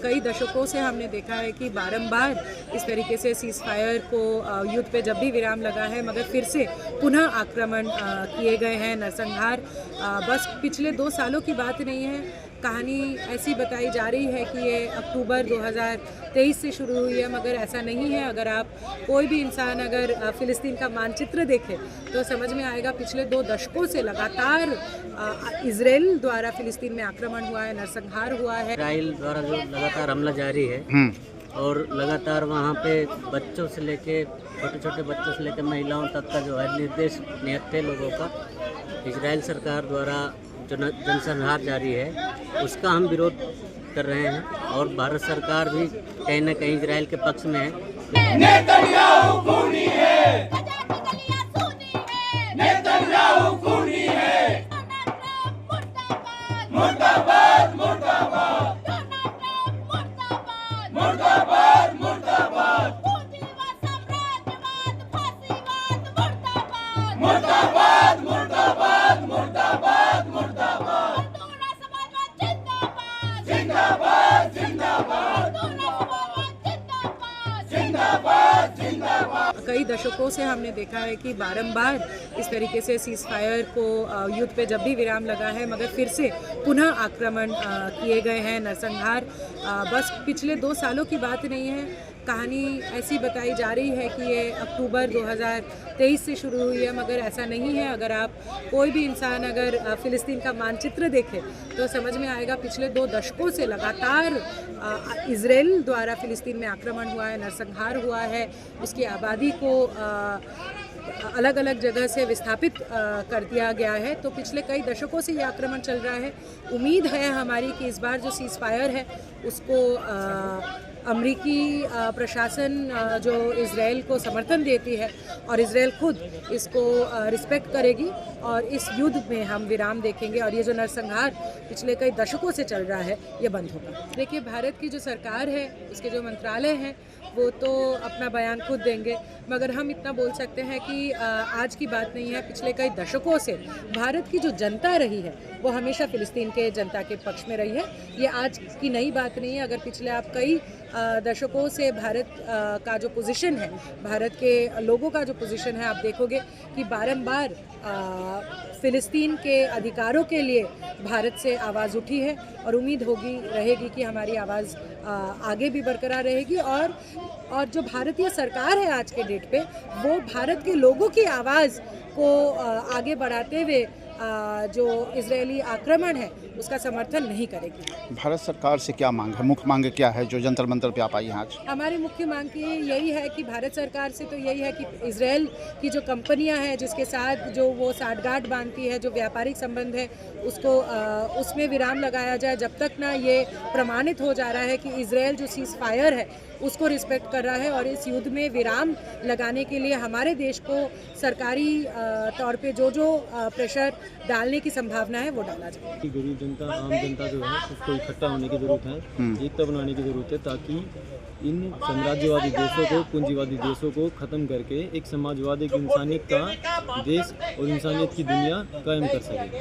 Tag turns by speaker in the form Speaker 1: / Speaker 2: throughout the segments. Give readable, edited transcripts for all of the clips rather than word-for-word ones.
Speaker 1: कई दशकों से हमने देखा है कि बारंबार इस तरीके से सीज़ फायर को युद्ध पे जब भी विराम लगा है मगर फिर से पुनः आक्रमण किए गए हैं, नरसंहार। बस पिछले 2 सालों की बात नहीं है, कहानी ऐसी बताई जा रही है कि ये अक्टूबर 2023 से शुरू हुई है, मगर ऐसा नहीं है। अगर आप कोई भी इंसान अगर फ़िलिस्तीन का मानचित्र देखे तो समझ में आएगा पिछले 2 दशकों से लगातार इजराइल द्वारा फ़िलिस्तीन में आक्रमण हुआ है, नरसंहार हुआ है।
Speaker 2: इजराइल द्वारा जो लगातार हमला जारी है और लगातार वहाँ पे बच्चों से लेके छोटे छोटे बच्चों से लेकर महिलाओं तक का जो है निर्देश नियत लोगों का इजराइल सरकार द्वारा जो जनसंहार जारी है उसका हम विरोध कर रहे हैं और भारत सरकार भी कहीं न कहीं इजराइल के पक्ष में है।
Speaker 3: नेतन्याहू खूनी है, नेतन्याहू खूनी है, मुर्दाबाद मुर्दाबाद, मुर्दाबाद मुर्दाबाद, मुर्दाबाद मुर्दाबाद, मुर्दाबाद मुर्दाबाद, जिंदाबाद जिंदाबाद, जिंदाबाद जिंदाबाद।
Speaker 1: कई दशकों से हमने देखा है कि बारंबार इस तरीके से सीज़ फायर को युद्ध पे जब भी विराम लगा है मगर फिर से पुनः आक्रमण किए गए हैं, नरसंहार। बस पिछले 2 सालों की बात नहीं है, कहानी ऐसी बताई जा रही है कि ये अक्टूबर 2023 से शुरू हुई है, मगर ऐसा नहीं है। अगर आप कोई भी इंसान अगर फ़िलिस्तीन का मानचित्र देखे तो समझ में आएगा पिछले 2 दशकों से लगातार इजराइल द्वारा फ़िलिस्तीन में आक्रमण हुआ है, नरसंहार हुआ है। उसकी आबादी को अलग अलग जगह से विस्थापित कर दिया गया है। तो पिछले कई दशकों से ये आक्रमण चल रहा है। उम्मीद है हमारी कि इस बार जो सीज़ फायर है उसको अमरीकी प्रशासन जो इजराइल को समर्थन देती है और इजराइल खुद इसको रिस्पेक्ट करेगी और इस युद्ध में हम विराम देखेंगे और ये जो नरसंहार पिछले कई दशकों से चल रहा है ये बंद होगा। देखिए, भारत की जो सरकार है, उसके जो मंत्रालय हैं वो तो अपना बयान खुद देंगे, मगर हम इतना बोल सकते हैं कि आज की बात नहीं है। पिछले कई दशकों से भारत की जो जनता रही है वो हमेशा फ़िलिस्तीन के जनता के पक्ष में रही है। ये आज की नई बात नहीं है। अगर पिछले आप कई दशकों से भारत का जो पोजीशन है, भारत के लोगों का जो पोजीशन है, आप देखोगे कि बारंबार फ़िलिस्तीन के अधिकारों के लिए भारत से आवाज़ उठी है और उम्मीद होगी रहेगी कि हमारी आवाज़ आगे भी बरकरार रहेगी। और जो भारतीय सरकार है आज के डेट पे, वो भारत के लोगों की आवाज़ को आगे बढ़ाते हुए जो इजरायली आक्रमण है उसका समर्थन नहीं करेगी।
Speaker 4: भारत सरकार से क्या मांग है, मुख्य मांग क्या है जो जंतर मंतर पे आप आई हैं आज?
Speaker 1: हमारी मुख्य मांग की यही है कि भारत सरकार से तो यही है कि इजराइल की जो कंपनियां हैं जिसके साथ जो वो साठगांठ बांधती है, जो व्यापारिक संबंध है, उसको उसमें विराम लगाया जाए। जब तक ना ये प्रमाणित हो जा रहा है कि इजराइल जो सीज़ फायर है उसको रिस्पेक्ट कर रहा है और इस युद्ध में विराम लगाने के लिए हमारे देश को सरकारी तौर पे जो प्रेशर डालने की संभावना है वो डाला जाए।
Speaker 5: गरीब जनता, आम जनता जो है उसको इकट्ठा होने की ज़रूरत है, एकता बनाने की ज़रूरत है, ताकि इन साम्राज्यवादी देशों को, पूंजीवादी देशों को ख़त्म करके एक समाजवादी, एक इंसानियत का देश और इंसानियत की दुनिया कायम कर सके।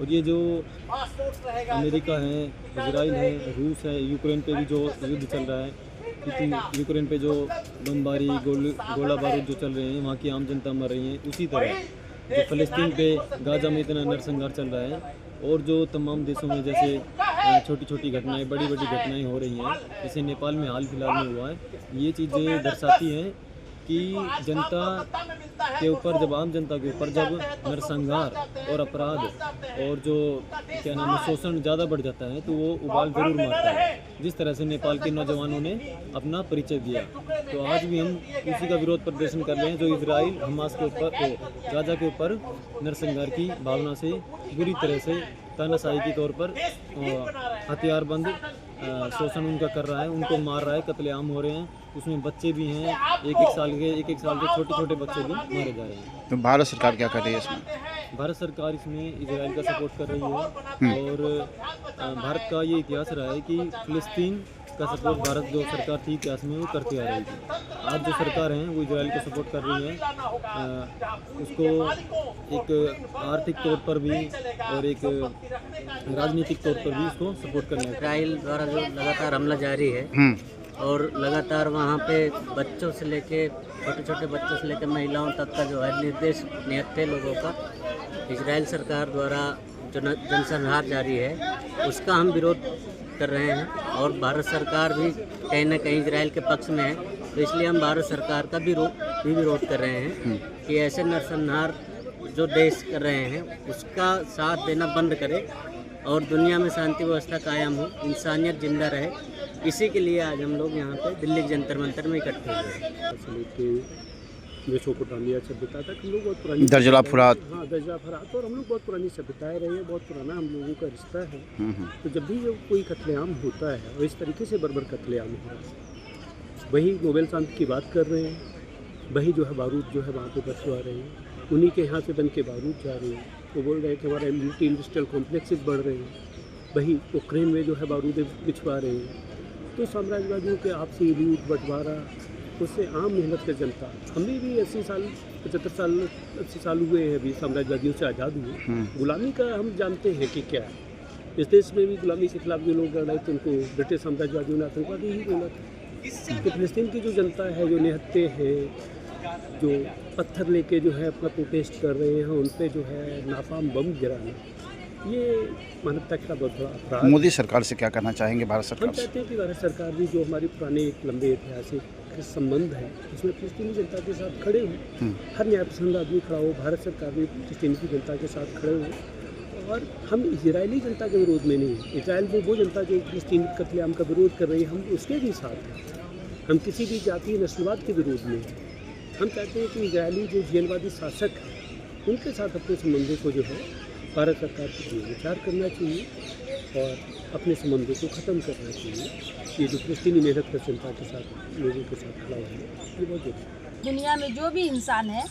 Speaker 5: और ये जो अमेरिका है, इजराइल है, रूस है, यूक्रेन पे भी जो युद्ध चल रहा है, यूक्रेन पे जो बमबारी, गोला बारूद जो चल रहे हैं, वहाँ की आम जनता मर रही है, उसी तरह जो फ़लस्तीन पे गाज़ा में इतना नरसंहार चल रहा है और जो तमाम देशों में जैसे छोटी छोटी घटनाएं, बड़ी बड़ी घटनाएं हो रही हैं, जैसे नेपाल में हाल फिलहाल में हुआ है, ये चीज़ें दर्शाती हैं कि जनता के ऊपर, जब आम जनता के ऊपर जब नरसंहार और अपराध और जो क्या नाम है शोषण ज़्यादा बढ़ जाता है तो वो उबाल ज़रूर मारता है, जिस तरह से नेपाल के नौजवानों ने अपना परिचय दिया। तो आज भी हम उसी का विरोध प्रदर्शन कर रहे हैं जो इजराइल हमास के ऊपर, गाज़ा के ऊपर नरसंहार की भावना से बुरी तरह से तानाशाही के तौर पर हथियारबंद शोषण उनका कर रहा है, उनको मार रहा है, कत्लेआम हो रहे हैं, उसमें बच्चे भी हैं, एक एक साल के छोटे छोटे बच्चे भी मारे जा रहे हैं।
Speaker 4: तो भारत सरकार क्या कर रही है इसमें?
Speaker 5: भारत सरकार इसमें इजराइल का सपोर्ट कर रही है और भारत का ये इतिहास रहा है कि फ़िलिस्तीन का सपोर्ट भारत जो सरकार थी इतिहास में वो करती आ रही थी। आज जो सरकार है वो इजराइल को सपोर्ट कर रही है, उसको एक आर्थिक तौर पर भी और एक राजनीतिक तौर पर भी उसको सपोर्ट करना है।
Speaker 2: इजराइल द्वारा जो लगातार हमला जारी है और लगातार वहाँ पे बच्चों से लेके छोटे छोटे बच्चों से लेकर महिलाओं तक का जो है निर्देश निहत्थे लोगों का इजराइल सरकार द्वारा जो जनसंहार जारी है उसका हम विरोध कर रहे हैं। और भारत सरकार भी कहीं ना कहीं इजराइल के पक्ष में है, तो इसलिए हम भारत सरकार का भी विरोध कर रहे हैं कि ऐसे नरसंहार जो देश कर रहे हैं उसका साथ देना बंद करे और दुनिया में शांति व्यवस्था कायम हो, इंसानियत जिंदा रहे। इसी के लिए आज हम लोग यहाँ पे दिल्ली के जंतर मंतर में इकट्ठे हुए हैं।
Speaker 6: मेसोपोटामिया सभ्यता तक हम लोग बहुत पुरानी
Speaker 4: दर्जला फुरात,
Speaker 6: हाँ दर्जला फुरात, और हम लोग बहुत पुरानी सभ्यताएं रही है, बहुत पुराना हम लोगों का रिश्ता है। तो जब भी कोई कत्लेआम होता है और इस तरीके से बर्बर कत्लेआम हो रहा है, वही नोबेल शांति की बात कर रहे हैं, वही जो है बारूद जो है वहाँ पे बचवा रहे हैं, उन्हीं के यहाँ से बन के बारूद जा रहे हैं। वो बोल रहे हैं कि हमारा मल्टी इंडस्ट्रियल कॉम्प्लेक्सेस बढ़ रहे हैं, वही उक्रेन में जो है बारूद बिछवा रहे हैं। तो साम्राज्यवादियों के आपसी लूट बंटवारा, उससे आम मेहनत का जनता, हमें भी 80 साल 75 साल 80 साल हुए हैं अभी साम्राज्यवादियों से आज़ाद हुए। गुलामी का हम जानते हैं कि क्या है। इस देश में भी गुलामी के खिलाफ जो लोग लड़ रहे थे उनको ब्रिटिश साम्राज्यवादियों ने आतंकवादी ही बोला था। तो फिलिस्तीन की जो जनता है, जो निहत्थे हैं, जो पत्थर लेके जो है अपना प्रोटेस्ट कर रहे हैं, उन पर जो है नापाम बम गिराना, ये मानवता का बहुत बड़ा अपराध।
Speaker 4: मोदी सरकार से क्या करना चाहेंगे भारत
Speaker 6: हम
Speaker 4: सरकार से?
Speaker 6: चाहते हैं कि भारत सरकार भी जो हमारे पुराने एक लंबे ऐतिहासिक संबंध है उसमें फिलिस्तीनी जनता के साथ खड़े हों। हर न्यायपसंद आदमी खड़ा हो, भारत सरकार भी फिलिस्तीनी की जनता के साथ खड़े हो। और हम इजरायली जनता के विरोध में नहीं, इजराइल में वो जनता जो फिलिस्तीनी कत्लेआम का विरोध कर रही है, हम उसके भी साथ हैं। हम किसी भी जातीय नस्लवाद के विरोध में हैं। हम चाहते हैं कि इजरायली जो जेलवादी शासक हैं उनके साथ अपने संबंधों को जो है भारत सरकार को विचार करना चाहिए और अपने संबंधों को ख़त्म करना चाहिए। ये जो फिलिस्तीनी मेहनत का जनता के साथ लोगों के साथ खड़ा हुआ है, ये बहुत जरूरी है।
Speaker 7: दुनिया में जो भी इंसान है,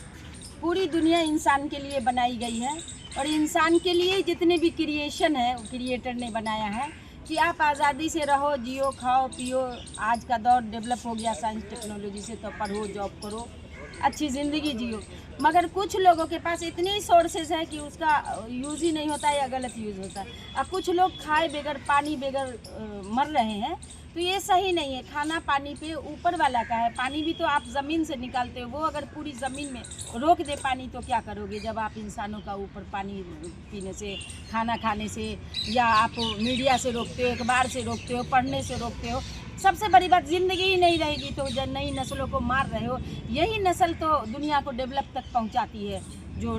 Speaker 7: पूरी दुनिया इंसान के लिए बनाई गई है और इंसान के लिए जितने भी क्रिएशन है क्रिएटर ने बनाया है कि आप आज़ादी से रहो, जियो, खाओ, पियो। आज का दौर डेवलप हो गया साइंस टेक्नोलॉजी से, तो पढ़ो, जॉब करो, अच्छी ज़िंदगी जियो। मगर कुछ लोगों के पास इतनी सोर्सेज है कि उसका यूज़ ही नहीं होता है या गलत यूज़ होता है। अब कुछ लोग खाए बगैर, पानी बगैर मर रहे हैं, तो ये सही नहीं है। खाना पानी पे ऊपर वाला का है, पानी भी तो आप ज़मीन से निकालते हो, वो अगर पूरी ज़मीन में रोक दे पानी तो क्या करोगे? जब आप इंसानों का ऊपर पानी पीने से, खाना खाने से, या आप मीडिया से रोकते हो, अखबार से रोकते हो, पढ़ने से रोकते हो, सबसे बड़ी बात ज़िंदगी ही नहीं रहेगी तो नई नस्लों को मार रहे हो। यही नस्ल तो दुनिया को डेवलप तक पहुंचाती है। जो